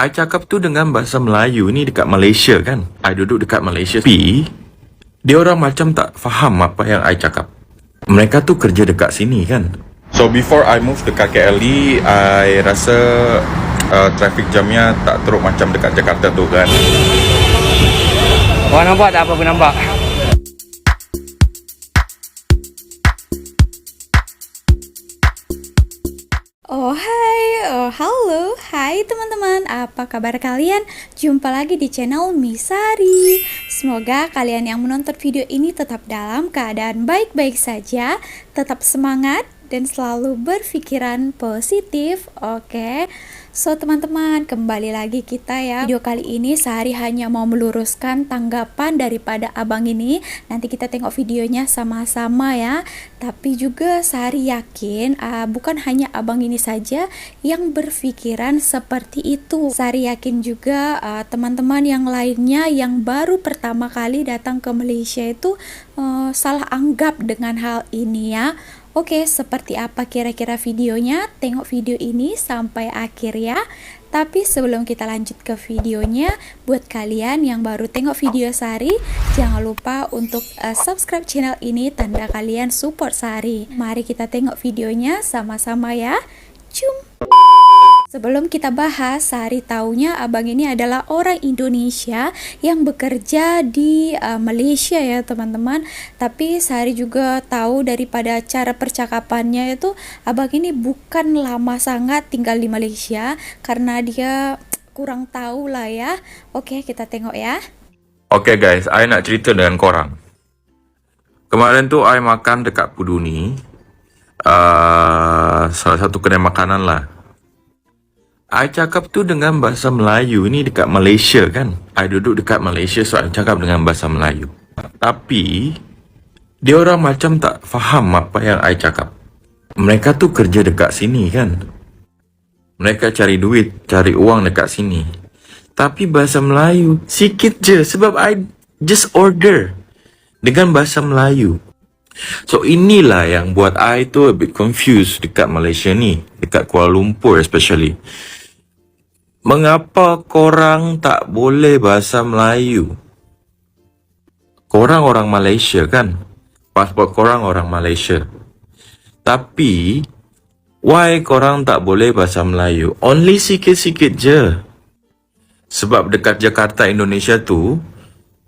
I cakap tu dengan bahasa Melayu ni dekat Malaysia kan. I duduk dekat Malaysia. Tapi dia orang macam tak faham apa yang I cakap. Mereka tu kerja dekat sini kan. So before I move dekat KLE, I rasa traffic jamnya tak teruk macam dekat Jakarta tu kan. Orang nampak tak apa pun nampak. Oh hai, halo, hai teman-teman, apa kabar kalian? Jumpa lagi di channel Misari. Semoga kalian yang menonton video ini tetap dalam keadaan baik-baik saja, tetap semangat dan selalu berpikiran positif, oke? So teman-teman, kembali lagi kita ya. Video kali ini Sari hanya mau meluruskan tanggapan daripada abang ini. Nanti kita tengok videonya sama-sama ya. Tapi juga Sari yakin bukan hanya abang ini saja yang berpikiran seperti itu. Sari yakin juga teman-teman yang lainnya yang baru pertama kali datang ke Malaysia itu salah anggap dengan hal ini ya. Oke, seperti apa kira-kira videonya? Tengok video ini sampai akhir ya. Tapi sebelum kita lanjut ke videonya, buat kalian yang baru tengok video Sari, jangan lupa untuk subscribe channel ini, tanda kalian support Sari. Mari kita tengok videonya sama-sama ya. Cum! Sebelum kita bahas, Sari taunya abang ini adalah orang Indonesia yang bekerja di Malaysia ya teman-teman. Tapi Sari juga tahu daripada cara percakapannya itu abang ini bukan lama sangat tinggal di Malaysia karena dia kurang tahu lah ya. Oke, kita tengok ya. Okay guys, I nak cerita dengan korang. Kemarin tu I makan dekat Puduni, salah satu kedai makanan lah. I cakap tu dengan bahasa Melayu ni dekat Malaysia kan. I duduk dekat Malaysia, so I cakap dengan bahasa Melayu. Tapi dia orang macam tak faham apa yang I cakap. Mereka tu kerja dekat sini kan. Mereka cari duit, cari uang dekat sini. Tapi bahasa Melayu sikit je sebab I just order dengan bahasa Melayu. So inilah yang buat I tu a bit confused dekat Malaysia ni, dekat Kuala Lumpur especially. Mengapa korang tak boleh bahasa Melayu? Korang orang Malaysia kan? Pasport korang orang Malaysia. Tapi why korang tak boleh bahasa Melayu? Only sikit-sikit je. Sebab dekat Jakarta, Indonesia tu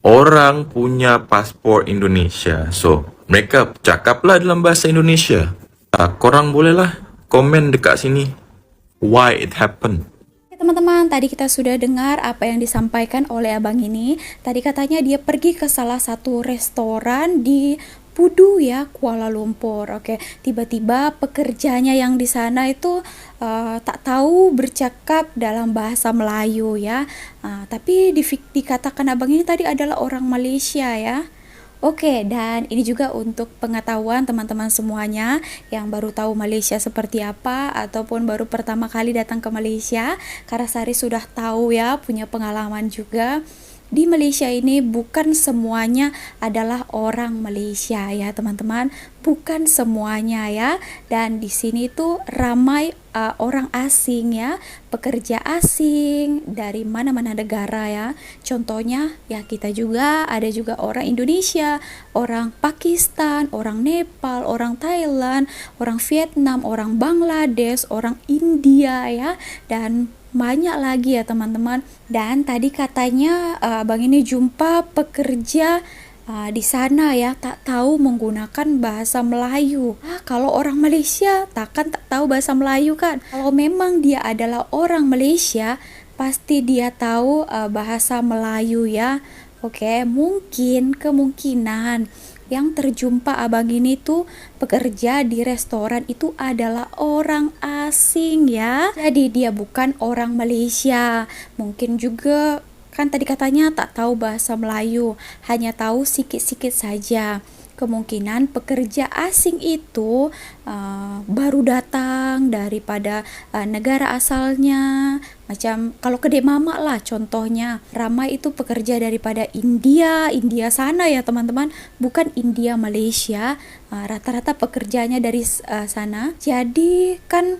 orang punya pasport Indonesia. So mereka cakaplah dalam bahasa Indonesia. Korang bolehlah komen dekat sini why it happened. Teman-teman, tadi kita sudah dengar apa yang disampaikan oleh abang ini. Tadi katanya dia pergi ke salah satu restoran di Pudu ya, Kuala Lumpur. Oke, tiba-tiba pekerjanya yang di sana itu tak tahu bercakap dalam bahasa Melayu ya. Tapi dikatakan abang ini tadi adalah orang Malaysia ya. Oke, dan ini juga untuk pengetahuan teman-teman semuanya yang baru tahu Malaysia seperti apa ataupun baru pertama kali datang ke Malaysia, karena Sari sudah tahu ya, punya pengalaman juga. Di Malaysia ini bukan semuanya adalah orang Malaysia ya teman-teman, bukan semuanya ya. Dan di sini tuh ramai orang asing ya, pekerja asing dari mana-mana negara ya. Contohnya ya kita juga ada juga orang Indonesia, orang Pakistan, orang Nepal, orang Thailand, orang Vietnam, orang Bangladesh, orang India ya, dan banyak lagi ya teman-teman. Dan tadi katanya abang ini jumpa pekerja di sana ya, tak tahu menggunakan bahasa Melayu. Kalau orang Malaysia takkan tak tahu bahasa Melayu kan? Kalau memang dia adalah orang Malaysia, pasti dia tahu bahasa Melayu ya. Oke, mungkin kemungkinan yang terjumpa abang ini tuh pekerja di restoran itu adalah orang asing ya. Jadi dia bukan orang Malaysia. Mungkin juga kan tadi katanya tak tahu bahasa Melayu, hanya tahu sikit-sikit saja. Kemungkinan pekerja asing itu baru datang daripada negara asalnya. Macam kalau kedai mamak lah contohnya, ramai itu pekerja daripada India sana ya teman-teman, bukan India Malaysia. Rata-rata pekerjanya dari sana. Jadi kan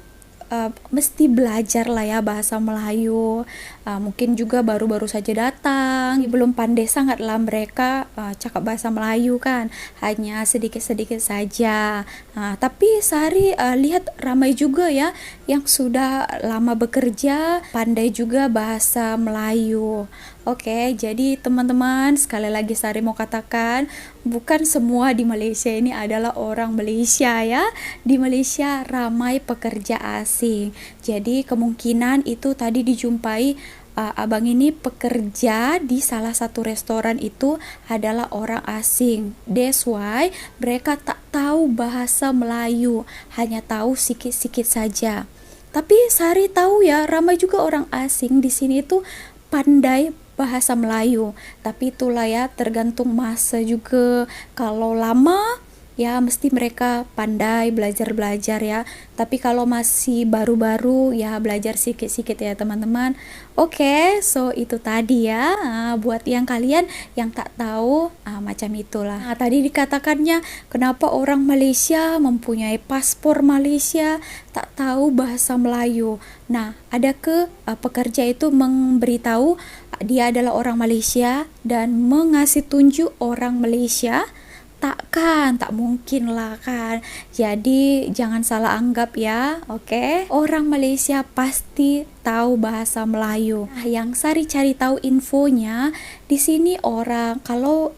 mesti belajar lah ya bahasa Melayu. Mungkin juga baru-baru saja datang, belum pandai sangat lah mereka cakap bahasa Melayu kan, hanya sedikit-sedikit saja. Tapi Sari lihat ramai juga ya yang sudah lama bekerja, pandai juga bahasa Melayu. Oke, jadi teman-teman, sekali lagi Sari mau katakan, bukan semua di Malaysia ini adalah orang Malaysia ya. Di Malaysia ramai pekerja asing. Jadi kemungkinan itu tadi dijumpai abang ini pekerja di salah satu restoran itu adalah orang asing. That's why mereka tak tahu bahasa Melayu, hanya tahu sikit-sikit saja. Tapi Sari tahu ya, ramai juga orang asing di sini tuh pandai bahasa Melayu. Tapi itulah ya, tergantung masa juga. Kalau lama ya mesti mereka pandai belajar-belajar ya. Tapi kalau masih baru-baru ya belajar sikit-sikit ya teman-teman. Oke, so itu tadi ya. Buat yang kalian yang tak tahu, macam itulah. Tadi dikatakannya kenapa orang Malaysia mempunyai paspor Malaysia tak tahu bahasa Melayu. Nah, ada pekerja itu memberitahu dia adalah orang Malaysia dan mengasih tunjuk orang Malaysia. Tak mungkin lah kan. Jadi jangan salah anggap ya, oke? Orang Malaysia pasti tahu bahasa Melayu. Nah, yang Sari cari tahu infonya, di sini orang kalau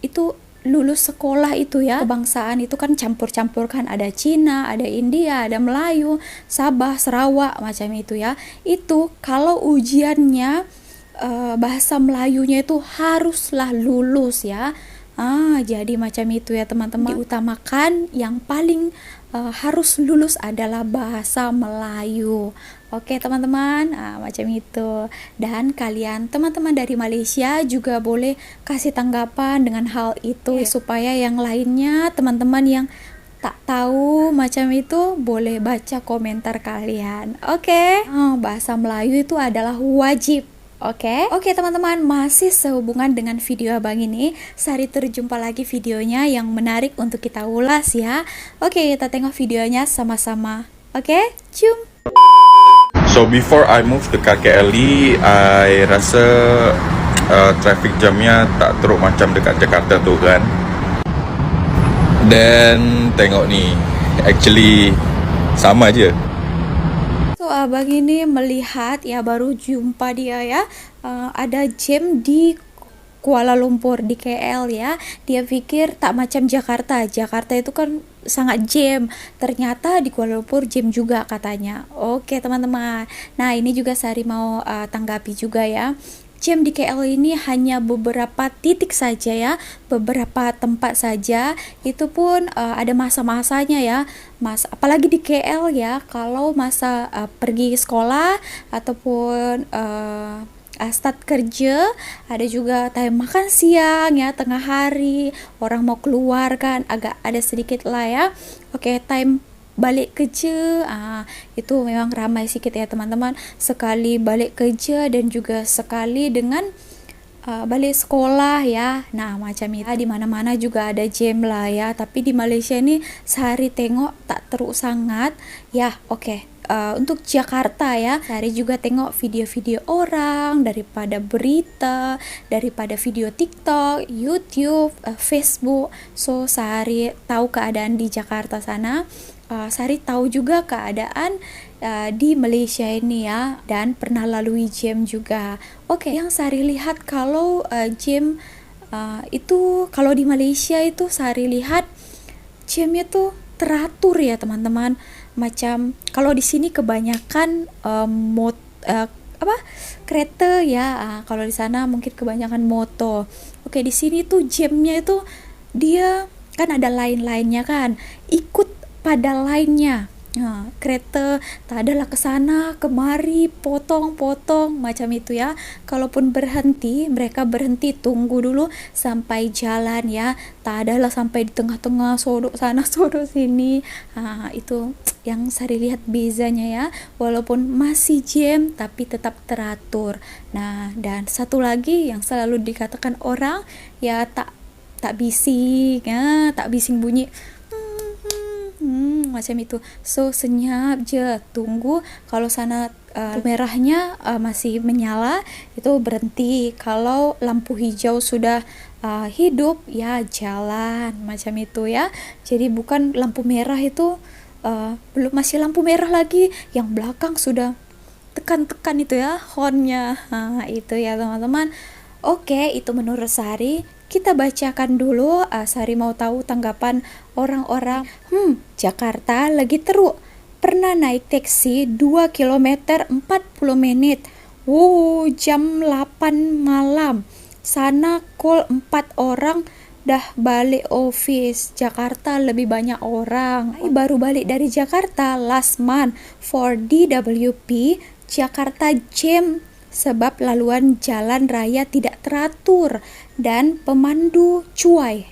itu lulus sekolah itu ya, kebangsaan itu kan campur-campur kan, ada Cina, ada India, ada Melayu, Sabah, Sarawak macam itu ya. Itu kalau ujiannya bahasa Melayunya itu haruslah lulus ya. Jadi macam itu ya teman-teman. Diutamakan yang paling harus lulus adalah bahasa Melayu. Oke teman-teman, macam itu. Dan kalian teman-teman dari Malaysia juga boleh kasih tanggapan dengan hal itu supaya yang lainnya teman-teman yang tak tahu macam itu boleh baca komentar kalian. Oke. Bahasa Melayu itu adalah wajib. Oke teman-teman, masih sehubungan dengan video abang ini, Sari terjumpa lagi videonya yang menarik untuk kita ulas ya. Oke, kita tengok videonya sama-sama. Oke, cium. So before I move to KKLE, I rasa traffic jamnya tak teruk macam dekat Jakarta tu kan. Dan tengok ni, actually sama je. So abang ini melihat ya, baru jumpa dia ya, ada jam di Kuala Lumpur di KL ya. Dia pikir tak macam Jakarta. Jakarta itu kan sangat jam. Ternyata di Kuala Lumpur jam juga katanya. Oke teman-teman. Nah ini juga Sari mau tanggapi juga ya. Jam di KL ini hanya beberapa titik saja ya, beberapa tempat saja. Itu pun ada masa-masanya ya. Apalagi di KL ya, kalau masa pergi sekolah ataupun start kerja, ada juga time makan siang ya, tengah hari, orang mau keluar kan, agak ada sedikit lah ya. Oke, time balik kerja, itu memang ramai sedikit ya teman-teman. Sekali balik kerja dan juga sekali dengan balik sekolah ya. Nah macam itu, di mana-mana juga ada jam lah ya. Tapi di Malaysia ini Sehari tengok tak teruk sangat ya. Oke. Untuk Jakarta ya, Sehari juga tengok video-video orang, daripada berita, daripada video TikTok, YouTube, Facebook. So Sehari tahu keadaan di Jakarta sana. Sari tahu juga keadaan di Malaysia ini ya, dan pernah lalui jam juga. Oke, yang Sari lihat kalau jam itu kalau di Malaysia itu Sari lihat jamnya tuh teratur ya teman-teman. Macam kalau di sini kebanyakan kereta ya, kalau di sana mungkin kebanyakan motor. Oke, di sini tuh jamnya itu dia kan ada line-linenya kan, ikut pada lainnya. Kereta tak adalah ke sana kemari, potong-potong macam itu ya. Kalaupun berhenti, mereka berhenti tunggu dulu sampai jalan ya. Tak adalah sampai di tengah-tengah sodok sana sodok sini. Itu yang Sari lihat bezanya ya. Walaupun masih jam tapi tetap teratur. Nah, dan satu lagi yang selalu dikatakan orang ya, tak bising ya, tak bising bunyi macam itu. So senyap je, tunggu kalau sana lampu merahnya masih menyala, itu berhenti. Kalau lampu hijau sudah hidup, ya jalan macam itu ya. Jadi bukan lampu merah itu belum, masih lampu merah lagi, yang belakang sudah tekan-tekan itu ya hornnya. Itu ya teman-teman. Oke, itu menurut Sari. Kita bacakan dulu. Sari mau tahu tanggapan orang-orang. Jakarta lagi teruk. Pernah naik taksi 2 km 40 menit. Jam 8 malam. Sana call 4 orang, dah balik office. Jakarta lebih banyak orang. Baru balik dari Jakarta last month for DWP. Jakarta jam sebab laluan jalan raya tidak teratur dan pemandu cuai.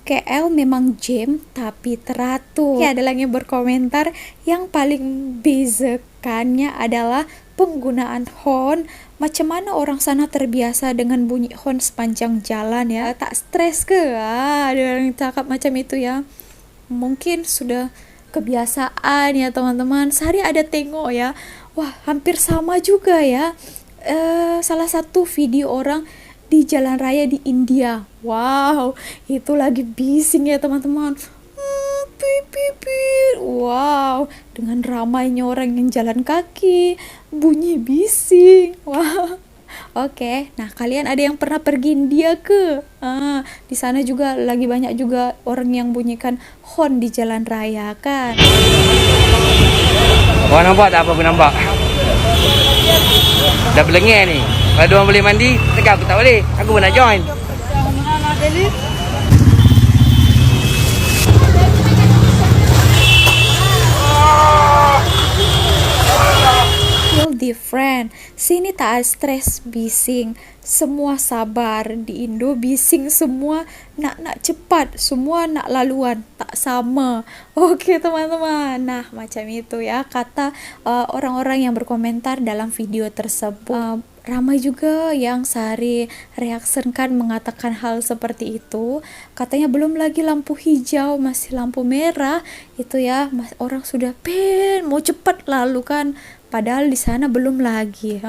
KL memang jam tapi teratur. Ada lagi yang berkomentar, yang paling bezakannya adalah penggunaan horn. Macam mana orang sana terbiasa dengan bunyi horn sepanjang jalan ya? Tak stres ke? Ada orang cakap macam itu ya. Mungkin sudah kebiasaan ya teman-teman. Sehari ada tengok ya. Wah, hampir sama juga ya. Salah satu video orang di jalan raya di India. Wow, itu lagi bising ya teman-teman. Wow, dengan ramainya orang yang jalan kaki, bunyi bising. Wow. Oke, nah kalian ada yang pernah pergi India ke? Di sana juga lagi banyak juga orang yang bunyikan horn di jalan raya kan. Kau nampak tak apa aku nampak? Dah belengeh ni. Kalau diorang boleh mandi, tegak aku tak boleh. Aku pun nak join. Feel different. Sini tak ada stres bising. Semua sabar. Di Indo bising semua, nak cepat, semua nak laluan, tak sama. Oke teman-teman. Nah macam itu ya kata orang-orang yang berkomentar dalam video tersebut. Ramai juga yang Sari reaksikan mengatakan hal seperti itu. Katanya belum lagi lampu hijau, masih lampu merah itu ya, orang sudah mau cepat lalu kan. Padahal di sana belum lagi.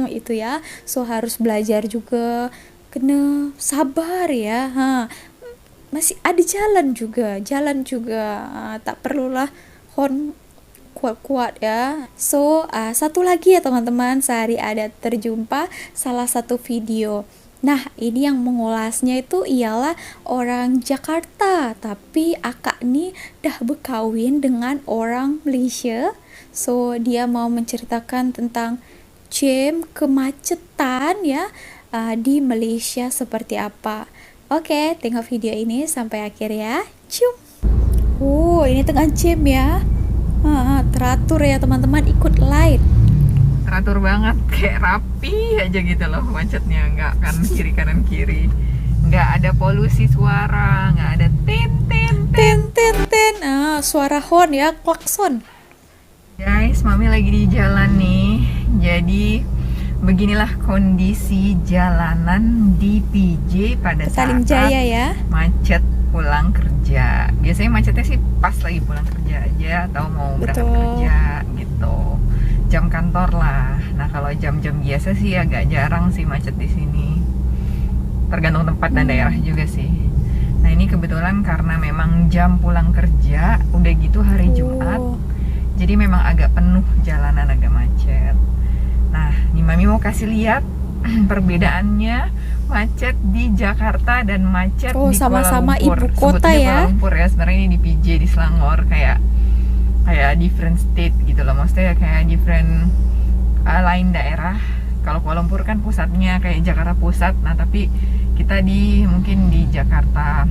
Itu ya. So harus belajar juga, kena sabar ya. Masih ada jalan juga. Tak perlulah horn kuat-kuat ya. So satu lagi ya teman-teman, Sari ada terjumpa salah satu video. Nah ini yang mengulasnya itu ialah orang Jakarta, tapi akak ni dah berkahwin dengan orang Malaysia. So dia mau menceritakan tentang jam kemacetan ya di Malaysia seperti apa. Oke, tengok video ini sampai akhir ya. Cium. Ini tengah jam ya. Teratur ya teman-teman, ikut line. Teratur banget, kayak rapi aja gitu loh macetnya, nggak kan kiri kanan kiri, nggak ada polusi suara, nggak ada tin. Suara horn ya, klakson. Guys, Mami lagi di jalan nih, jadi beginilah kondisi jalanan di PJ pada Petaling saat Jaya ya. macet pulang kerja. Biasanya macetnya sih pas lagi pulang kerja aja atau mau berangkat kerja gitu. Jam kantor lah. Nah, kalau jam-jam biasa sih agak jarang sih macet di sini. Tergantung tempat dan daerah juga sih. Nah, ini kebetulan karena memang jam pulang kerja, udah gitu hari Jumat. Jadi memang agak penuh jalanan, agak macet. Nah, ini Mami mau kasih lihat perbedaannya macet di Jakarta dan macet di sama-sama Kuala Lumpur. ibu kota Sebutnya ya. Kuala Lumpur ya, sebenarnya ini di PJ, di Selangor, kayak different state gitu loh. Maksudnya kayak different lain daerah. Kalau Kuala Lumpur kan pusatnya kayak Jakarta Pusat. Nah, tapi kita mungkin di Jakarta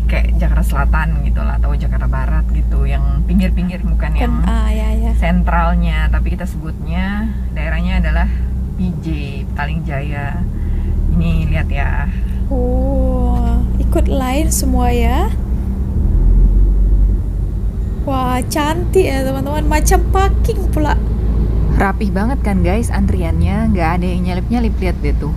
kayak Jakarta Selatan gitu lah, atau Jakarta Barat gitu, yang pinggir-pinggir, bukan yang sentralnya, tapi kita sebutnya daerahnya adalah PJ, Petaling Jaya. Ini lihat ya. Ikut line semua ya. Wah, cantik ya teman-teman, macam parking pula. Rapih banget kan guys antriannya, nggak ada yang nyelip-nyelip, lihat deh tuh.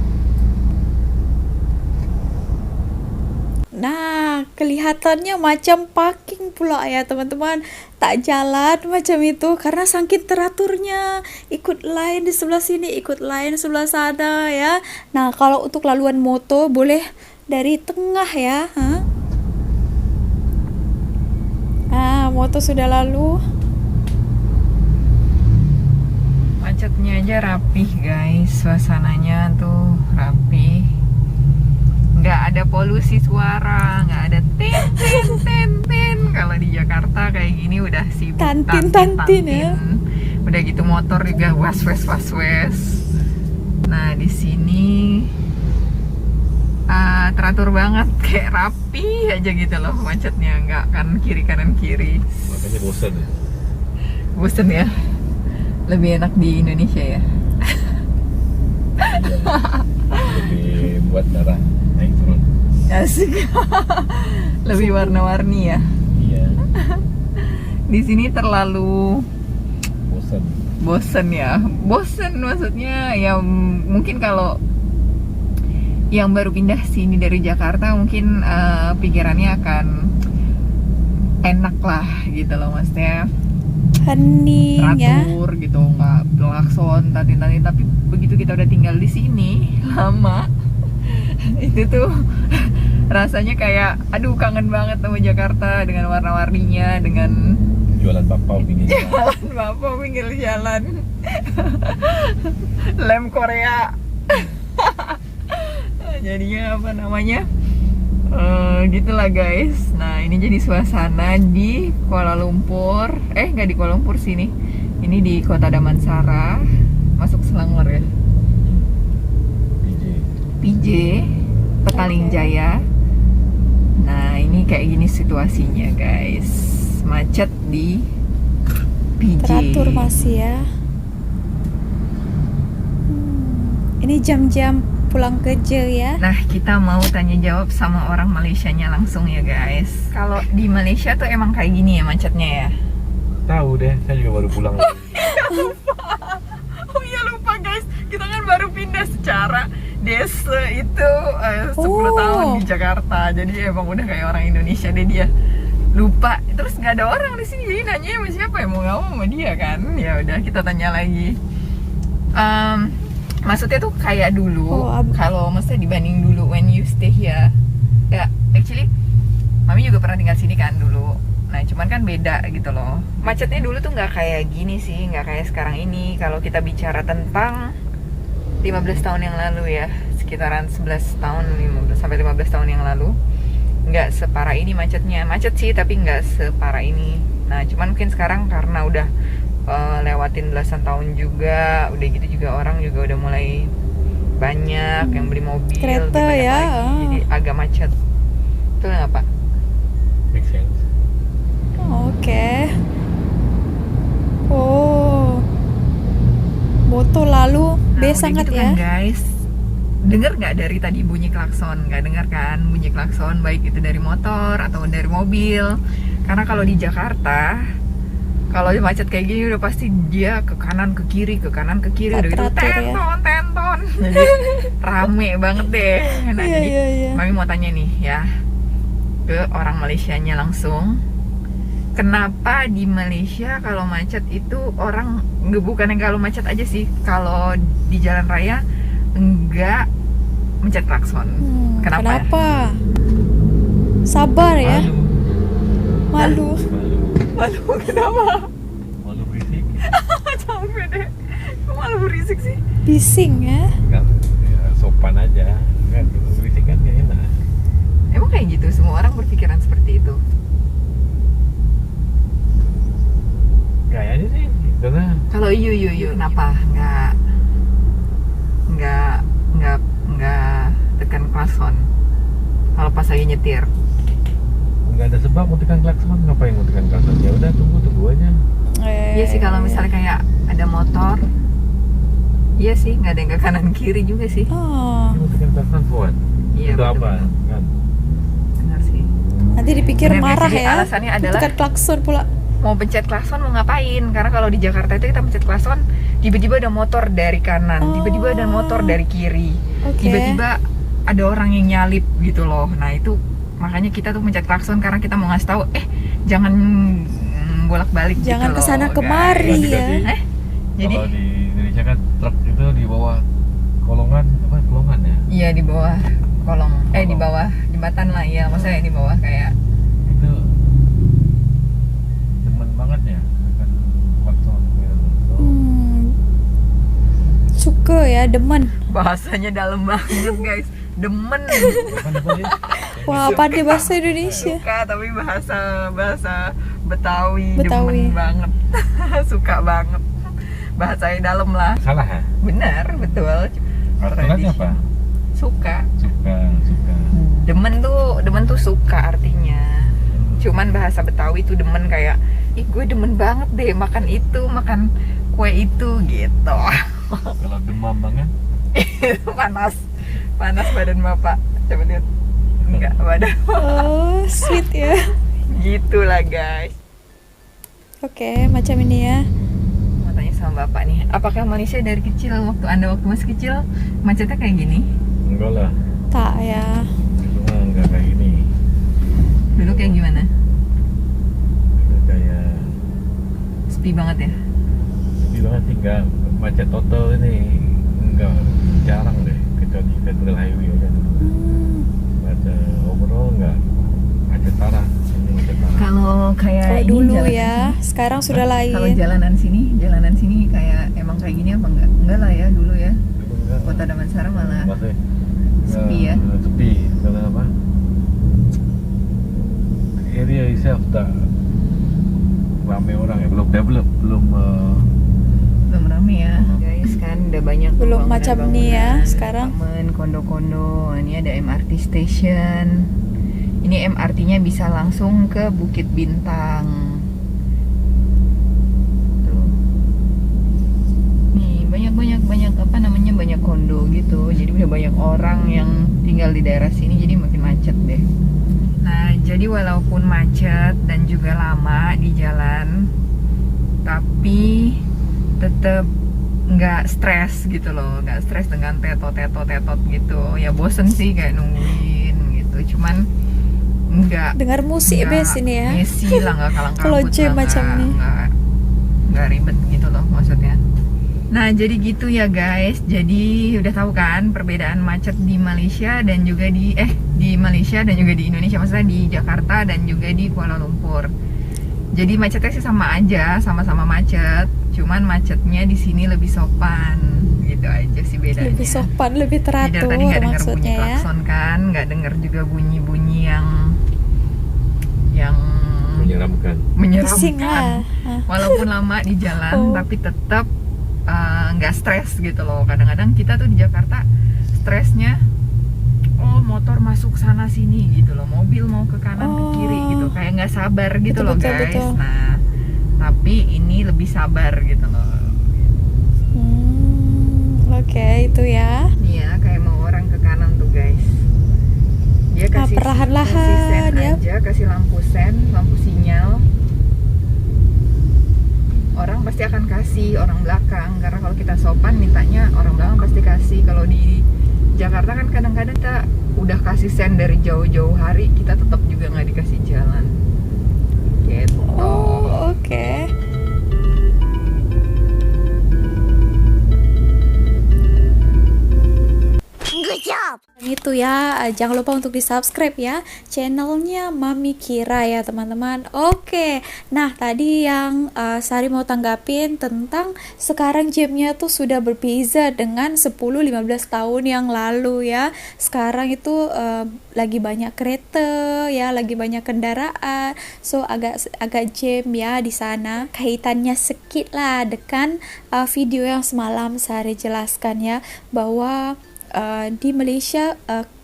Nah, kelihatannya macam parking pula ya teman-teman. Tak jalan macam itu karena saking teraturnya. Ikut line di sebelah sini, ikut line sebelah sana ya. Nah, kalau untuk laluan moto boleh dari tengah ya. Nah, moto sudah lalu. Macetnya aja rapih guys, suasananya tuh rapih, nggak ada polusi suara, nggak ada tin. Kalau di Jakarta kayak gini udah sibuk Tantin ya. udah gitu motor juga was wes. Nah di sini teratur banget, kayak rapi aja gitu loh macetnya, nggak kanan kiri. Makanya bosan ya. Bosen ya. Lebih enak di Indonesia ya. Lebih buat darah naik turun. Asik. Lebih warna-warni ya. Iya. Di sini terlalu Bosan. bosen maksudnya ya, mungkin kalau yang baru pindah sini dari Jakarta mungkin pikirannya akan enak lah gitu loh, maksudnya Hening ya. teratur gitu, nggak klakson tantin, tapi begitu kita udah tinggal di sini lama itu tuh rasanya kayak aduh kangen banget sama Jakarta dengan warna-warninya, dengan Jualan bakpao pinggir jalan. jalan bapak pinggir jalan. Lem Korea. Jadinya apa namanya, gitulah guys. Nah ini jadi suasana di Kuala Lumpur, nggak di Kuala Lumpur sini, ini di Kota Damansara, masuk Selangor ya, PJ Petaling Jaya. Nah ini kayak gini situasinya guys, macet di PJ. Teratur masih ya. Ini jam-jam pulang kerja ya. Nah kita mau tanya jawab sama orang Malaysianya langsung ya guys. Kalau di Malaysia tuh emang kayak gini ya macetnya ya? Tahu deh, saya juga baru pulang. Oh iya lupa guys, kita kan baru pindah secara desa itu 10 tahun di Jakarta. Jadi emang udah kayak orang Indonesia deh dia. Lupa, terus nggak ada orang di sini, jadi nanya sama siapa ya, mau nggak mau sama dia kan. Ya udah kita tanya lagi. Maksudnya tuh kayak dulu, kalau maksudnya dibanding dulu when you stay here, ya actually Mami juga pernah tinggal sini kan dulu. Nah cuman kan beda gitu loh. Macetnya dulu tuh nggak kayak gini sih, nggak kayak sekarang ini. Kalau kita bicara tentang 15 tahun yang lalu ya, sekitaran 11 tahun sampai 15 tahun yang lalu, nggak separah ini macetnya. Macet sih tapi nggak separah ini. Nah cuman mungkin sekarang karena udah lewatin belasan tahun juga, udah gitu juga orang juga udah mulai banyak yang beli mobil, Kereta lebih banyak ya. lagi, jadi agak macet. Betul nggak Pak? Make sense. Oke. Oh. Moto lalu Nah, udah sangat gitu ya. kan guys, dengar nggak dari tadi bunyi klakson? Nggak dengar kan bunyi klakson, baik itu dari motor atau dari mobil. Karena kalau di Jakarta, kalau macet kayak gini udah pasti dia ke kanan ke kiri udah gitu teratur ya. tenton jadi rame banget deh. Nah jadi Iya. Mami mau tanya nih ya ke orang Malaysianya langsung, kenapa di Malaysia kalau macet itu orang bukan yang kalau macet aja sih, kalau di jalan raya enggak mencet klakson. Kenapa? Sabar ya. Malu. Malu kenapa? Malu berisik. Capek deh. Kok malu berisik sih? Bising ya. Enggak, ya, sopan aja. Kan kalau berisik kan gak enak. Emang kayak gitu, semua orang berpikiran seperti itu. Kayaknya sih, karena Kalau iyo, kenapa nggak tekan klakson kalau pas lagi nyetir? nggak ada sebab mau tekan klakson. Ngapain mau tekan klakson? Ya udah tunggu aja. Iya sih, kalau misalnya kayak ada motor, iya sih nggak ada yang ke kanan kiri juga sih. Oh, Ini mau tekan klakson buat. Iya, Itu apa? betul-betul. Kan? Benar sih. nanti dipikir Bener, marah jadi ya. alasannya adalah Tekan klakson pula. mau pencet klakson mau ngapain? Karena kalau di Jakarta itu kita pencet klakson, tiba-tiba ada motor dari kanan, tiba-tiba ada motor dari kiri, Oke. tiba-tiba ada orang yang nyalip gitu loh. Nah itu Makanya kita tuh mencet klakson karena kita mau ngasih tahu jangan bolak-balik Jangan gitu loh, kesana guys. kemari ya. Jadi kalau di Indonesia kan truk itu di bawah kolongan ya. iya di bawah kolong di bawah jembatan lah ya, maksudnya di bawah kayak Itu demen banget ya dengan klakson gitu. Suka ya, demen. bahasanya dalam banget guys, demen. Apa sih? Wah, pandai bahasa Indonesia. Suka tapi bahasa Betawi, Betawi. demen banget. Suka banget, bahasanya dalam lah. Salah ya? Benar, betul. Artinya apa? Suka. Suka. Demen tuh suka artinya. Cuman bahasa Betawi tuh demen kayak, ih gue demen banget deh makan itu, makan kue itu gitu. Kalau demam banget, panas badan bapak. Coba lihat. Enggak, badan. Oh, sweet ya. Gitulah guys. Oke, macam ini ya. Mau tanya sama bapak nih, apakah Malaysia dari kecil waktu masih kecil macetnya kayak gini? enggak lah. Tak ya. Cuma enggak kayak gini. Dulu kayak gimana? Itu kayak Sepi banget ya? sepi banget sih, enggak macet total ini. Enggak, jarang deh. Kecuali Federal Highway aja dulu. Macet overall enggak macet parah. Ini macet parah. Kalau kayak Kalau ini dulu jalan ya, sekarang sudah Kalau lain. jalanan sini kayak emang kayak gini apa enggak? Enggak lah ya dulu ya. Dulu enggak. Kota Damansara malah Masih sepi ya? Sepi karena apa? Area itself tak ramai orang ya, belum develop, belum belum rame ya. Guys kan udah banyak Belum macam nih ya, bangunan, sekarang. apartemen, kondo-kondo. Ini ada MRT station. Ini MRT-nya bisa langsung ke Bukit Bintang. Tuh. Nih banyak apa namanya, banyak kondo gitu. Jadi udah banyak orang yang tinggal di daerah sini, jadi makin macet deh. Nah, jadi walaupun macet dan juga lama di jalan, tapi tetap nggak stres gitu loh, nggak stres dengan tetot gitu. Ya bosen sih kayak nungguin gitu. Cuman nggak Dengar musik bes ini ya. Messi lah, nggak kalang Kalau kabut jam lah, macam nih. nggak ribet gitu loh maksudnya. Nah jadi gitu ya guys, jadi udah tahu kan perbedaan macet di Malaysia dan juga di Malaysia dan juga di Indonesia, maksudnya di Jakarta dan juga di Kuala Lumpur. Jadi macetnya sih sama aja, sama-sama macet, cuman macetnya di sini lebih sopan, gitu aja sih bedanya. Lebih sopan, lebih Jadi dari teratur tadi nggak denger bunyi maksudnya ya. klakson kan, nggak denger juga bunyi-bunyi yang menyeramkan. Pusing lah. Walaupun lama di jalan, Oh. tapi tetap nggak stres gitu loh. Kadang-kadang kita tuh di Jakarta stresnya, motor masuk sana sini gitu loh, mobil mau ke kanan ke kiri gitu, kayak nggak sabar gitu Betul, loh betul, guys. betul. Nah, tapi ini lebih sabar gitu loh. Oke, itu ya. Iya, kayak mau orang ke kanan tuh guys. Dia kasih perlahan-lahan, kasih sen ya. aja, kasih lampu sen, lampu sinyal. Orang pasti akan kasih orang belakang, karena kalau kita sopan mintanya orang belakang pasti kasih. Kalau di Jakarta kan kadang-kadang kita udah kasih sen dari jauh-jauh hari, kita tetap juga nggak dikasih jalan gitu. Oh, oke. Itu ya, jangan lupa untuk di subscribe ya channelnya Mami Kira ya teman-teman. Oke, nah tadi yang Sari mau tanggapin tentang sekarang jamnya tuh sudah berbeza dengan 10-15 tahun yang lalu ya. Sekarang itu lagi banyak kereta ya, lagi banyak kendaraan, so agak jam ya di sana. Kaitannya sedikit lah dengan video yang semalam Sari jelaskan ya, bahwa di Malaysia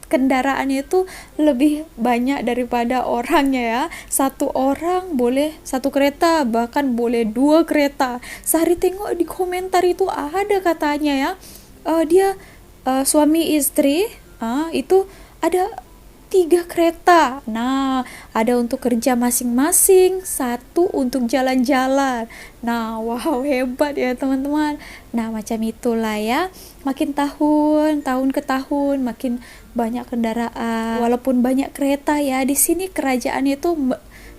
kendaraannya itu lebih banyak daripada orangnya ya. Satu orang boleh satu kereta, bahkan boleh 2 kereta. Sehari tengok di komentar itu ada katanya ya, dia suami istri itu ada 3 kereta. Nah, ada untuk kerja masing-masing, 1 untuk jalan-jalan. Nah, wow, hebat ya teman-teman. Nah, macam itulah ya. Makin tahun ke tahun, makin banyak kendaraan. Walaupun banyak kereta ya, di sini kerajaan itu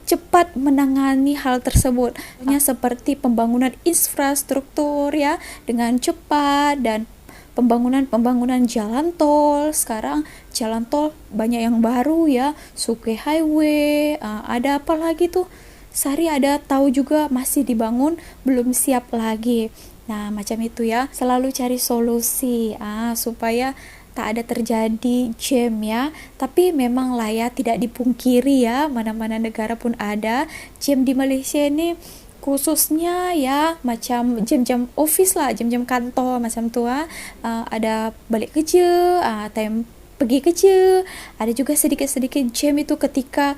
cepat menangani hal tersebut. Seperti pembangunan infrastruktur ya, dengan cepat, dan pembangunan jalan tol. Sekarang jalan tol banyak yang baru ya, Suke Highway, ada apa lagi tuh, Sari ada tahu juga masih dibangun, belum siap lagi. Nah, macam itu ya, selalu cari solusi supaya tak ada terjadi jam ya. Tapi memang lah ya, tidak dipungkiri ya, mana-mana negara pun ada jam. Di Malaysia ini khususnya ya, macam jam-jam office lah, jam-jam kantor macam tu ada balik kerja, time pergi kerja. Ada juga sedikit-sedikit jam itu ketika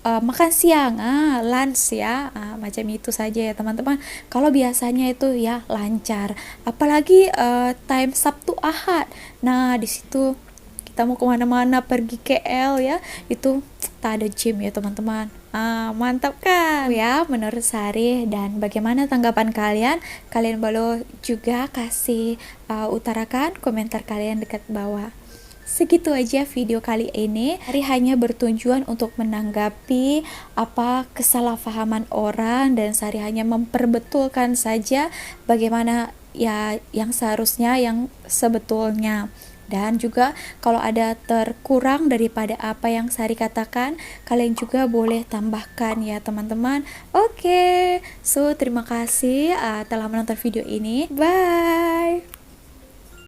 makan siang, lunch ya, macam itu saja ya teman-teman. Kalau biasanya itu ya lancar, apalagi time Sabtu Ahad. Nah, di situ kita mau kemana-mana, pergi KL ya, itu tak ada gym ya teman-teman. Mantap kan ya menurut Sari. Dan bagaimana tanggapan kalian? Kalian boleh juga kasih utarakan komentar kalian dekat bawah. Segitu aja video kali ini. Sari hanya bertujuan untuk menanggapi apa kesalahpahaman orang, dan Sari hanya memperbetulkan saja bagaimana ya yang seharusnya, yang sebetulnya. Dan juga kalau ada terkurang daripada apa yang Sari katakan, kalian juga boleh tambahkan ya teman-teman. Oke, so terima kasih telah menonton video ini. Bye.